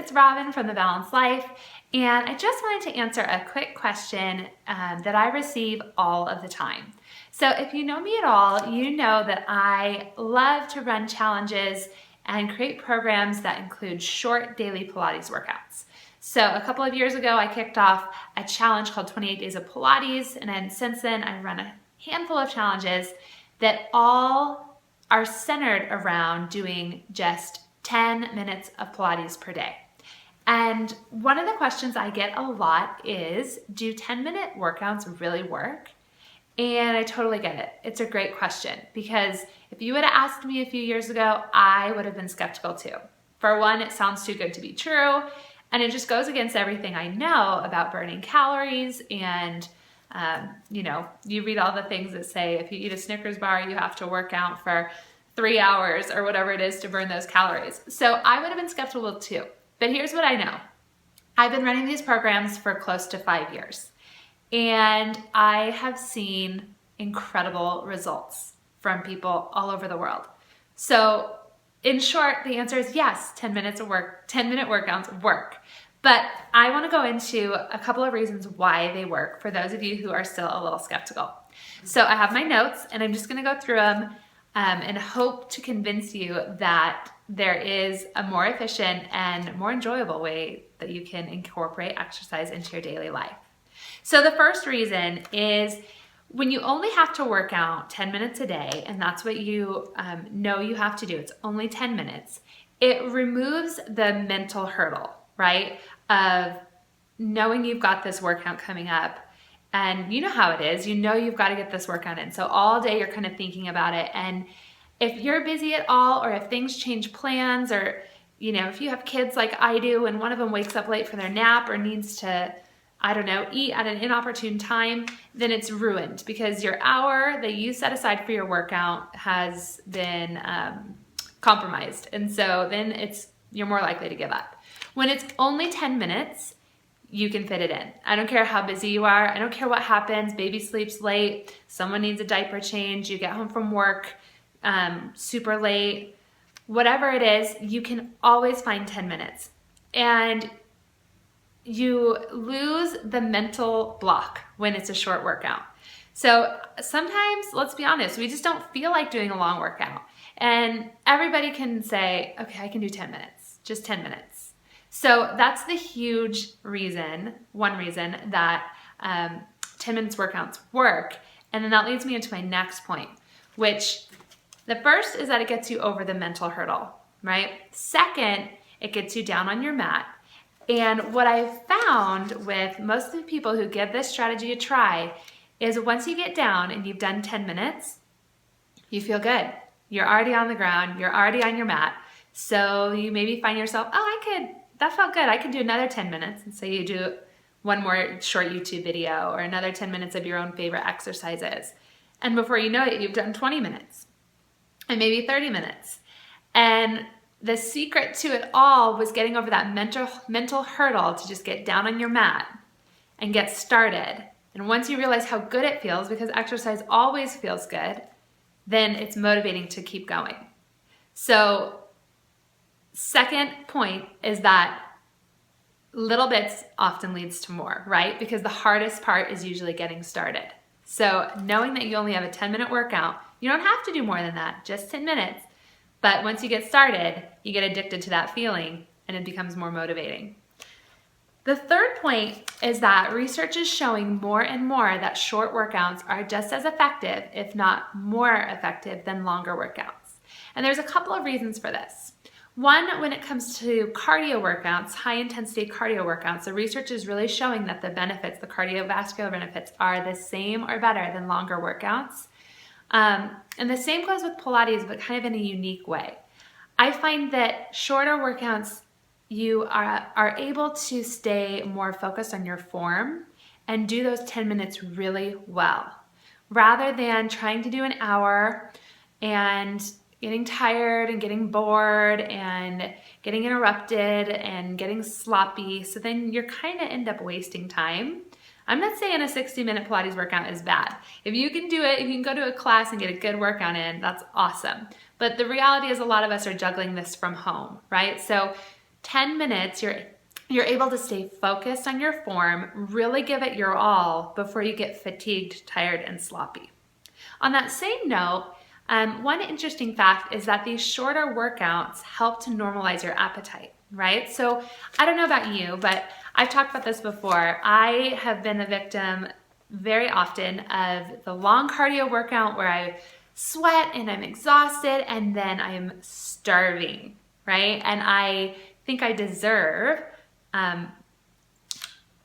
it's Robin from The Balanced Life, and I just wanted to answer a quick question that I receive all of the time. So if you know me at all, you know that I love to run challenges and create programs that include short daily Pilates workouts. So a couple of years ago, I kicked off a challenge called 28 Days of Pilates, and then since then, I've run a handful of challenges that all are centered around doing just 10 minutes of Pilates per day. And one of the questions I get a lot is, do 10-minute workouts really work? And I totally get it. It's a great question because if you would have asked me a few years ago, I would have been skeptical too. For one, it sounds too good to be true, and it just goes against everything I know about burning calories. And you read all the things that say if you eat a Snickers bar, you have to work out for 3 hours or whatever it is to burn those calories. So I would have been skeptical too. But here's what I know. I've been running these programs for close to 5 years, and I have seen incredible results from people all over the world. So in short, the answer is yes, 10-minute workouts work. But I want to go into a couple of reasons why they work for those of you who are still a little skeptical. So I have my notes, and I'm just going to go through them and hope to convince you that there is a more efficient and more enjoyable way that you can incorporate exercise into your daily life. So the first reason is when you only have to work out 10 minutes a day, and that's what you know you have to do, it's only 10 minutes, it removes the mental hurdle, right, of knowing you've got this workout coming up. And you know how it is. You know you've got to get this workout in. So all day you're kind of thinking about it. And if you're busy at all, or if things change plans, or if you have kids like I do and one of them wakes up late for their nap or needs to, eat at an inopportune time, then it's ruined because your hour that you set aside for your workout has been compromised. And so then you're more likely to give up. When it's only 10 minutes, you can fit it in. I don't care how busy you are. I don't care what happens. Baby sleeps late. Someone needs a diaper change. You get home from work super late. Whatever it is, you can always find 10 minutes. And you lose the mental block when it's a short workout. So sometimes, let's be honest, we just don't feel like doing a long workout. And everybody can say, okay, I can do 10 minutes, just 10 minutes. So that's the huge reason, one reason that 10 minutes workouts work. And then that leads me into my next point, which the first is that it gets you over the mental hurdle, right? Second, it gets you down on your mat. And what I've found with most of the people who give this strategy a try is once you get down and you've done 10 minutes, you feel good. You're already on the ground. You're already on your mat. So you maybe find yourself, that felt good. I could do another 10 minutes. And so you do one more short YouTube video or another 10 minutes of your own favorite exercises. And before you know it, you've done 20 minutes and maybe 30 minutes. And the secret to it all was getting over that mental hurdle to just get down on your mat and get started. And once you realize how good it feels, because exercise always feels good, then it's motivating to keep going. So second point is that little bits often leads to more, right? Because the hardest part is usually getting started. So knowing that you only have a 10-minute workout, you don't have to do more than that, just 10 minutes. But once you get started, you get addicted to that feeling and it becomes more motivating. The third point is that research is showing more and more that short workouts are just as effective, if not more effective, than longer workouts. And there's a couple of reasons for this. One, when it comes to cardio workouts, high-intensity cardio workouts, the research is really showing that the benefits, the cardiovascular benefits, are the same or better than longer workouts. And the same goes with Pilates, but kind of in a unique way. I find that shorter workouts, you are able to stay more focused on your form and do those 10 minutes really well, rather than trying to do an hour and getting tired and getting bored and getting interrupted and getting sloppy. So then you're kind of end up wasting time. I'm not saying a 60-minute Pilates workout is bad. If you can do it, if you can go to a class and get a good workout in, that's awesome. But the reality is a lot of us are juggling this from home, right? So 10 minutes, you're able to stay focused on your form, really give it your all before you get fatigued, tired, and sloppy. On that same note, one interesting fact is that these shorter workouts help to normalize your appetite, right? So I don't know about you, but I've talked about this before. I have been the victim very often of the long cardio workout where I sweat and I'm exhausted and then I'm starving, right? And I think I deserve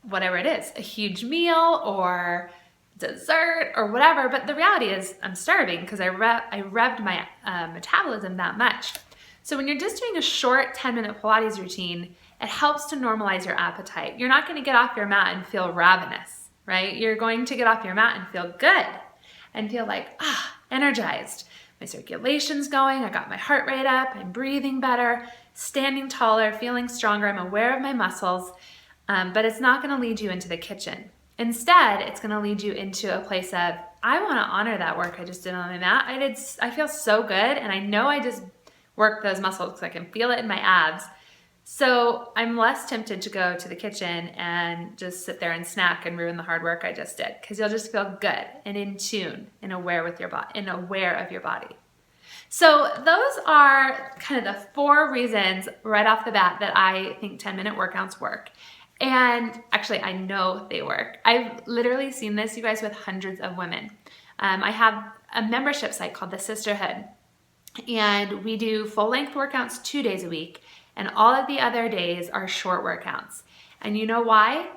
whatever it is, a huge meal or dessert or whatever, but the reality is I'm starving because I revved my metabolism that much. So when you're just doing a short 10-minute Pilates routine, it helps to normalize your appetite. You're not going to get off your mat and feel ravenous, right? You're going to get off your mat and feel good and feel like, energized. My circulation's going, I got my heart rate up, I'm breathing better, standing taller, feeling stronger, I'm aware of my muscles, but it's not going to lead you into the kitchen. Instead, it's going to lead you into a place of, I want to honor that work I just did on my mat. I feel so good, and I know I just worked those muscles because I can feel it in my abs. So I'm less tempted to go to the kitchen and just sit there and snack and ruin the hard work I just did, because you'll just feel good and in tune and aware with your body and aware of your body. So those are kind of the 4 reasons right off the bat that I think 10-minute workouts work. And actually, I know they work. I've literally seen this, you guys, with hundreds of women. I have a membership site called the Sisterhood, and we do full-length workouts 2 days a week, and all of the other days are short workouts. And you know why?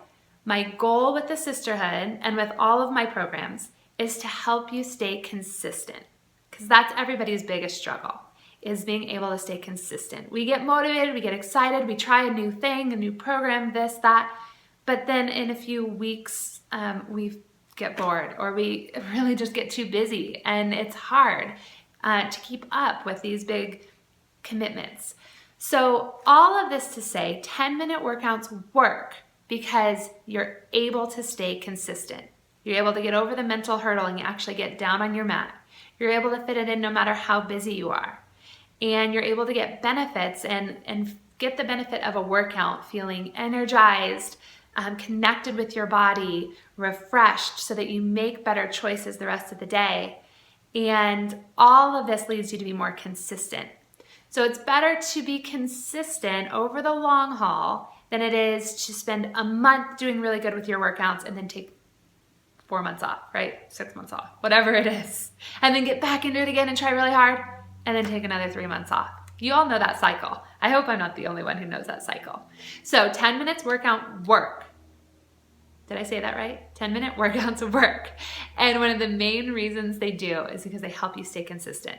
My goal with the Sisterhood and with all of my programs is to help you stay consistent, because that's everybody's biggest struggle, is being able to stay consistent. We get motivated, we get excited, we try a new thing, a new program, this, that, but then in a few weeks, we get bored or we really just get too busy, and it's hard to keep up with these big commitments. So all of this to say, 10-minute workouts work because you're able to stay consistent. You're able to get over the mental hurdle and you actually get down on your mat. You're able to fit it in no matter how busy you are. And you're able to get benefits and get the benefit of a workout feeling energized, connected with your body, refreshed, so that you make better choices the rest of the day. And all of this leads you to be more consistent. So it's better to be consistent over the long haul than it is to spend a month doing really good with your workouts and then take 4 months off, right? 6 months off, whatever it is. And then get back into it again and try really hard and then take another 3 months off. You all know that cycle. I hope I'm not the only one who knows that cycle. So 10 minutes workout work. Did I say that right? 10-minute workouts work. And one of the main reasons they do is because they help you stay consistent.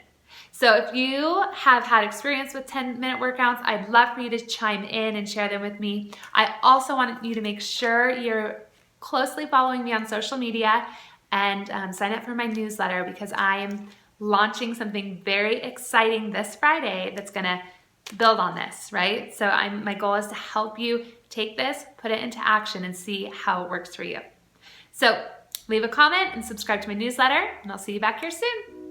So if you have had experience with 10-minute workouts, I'd love for you to chime in and share them with me. I also want you to make sure you're closely following me on social media and sign up for my newsletter, because I am launching something very exciting this Friday that's going to build on this, right? So my goal is to help you take this, put it into action, and see how it works for you. So leave a comment and subscribe to my newsletter, and I'll see you back here soon.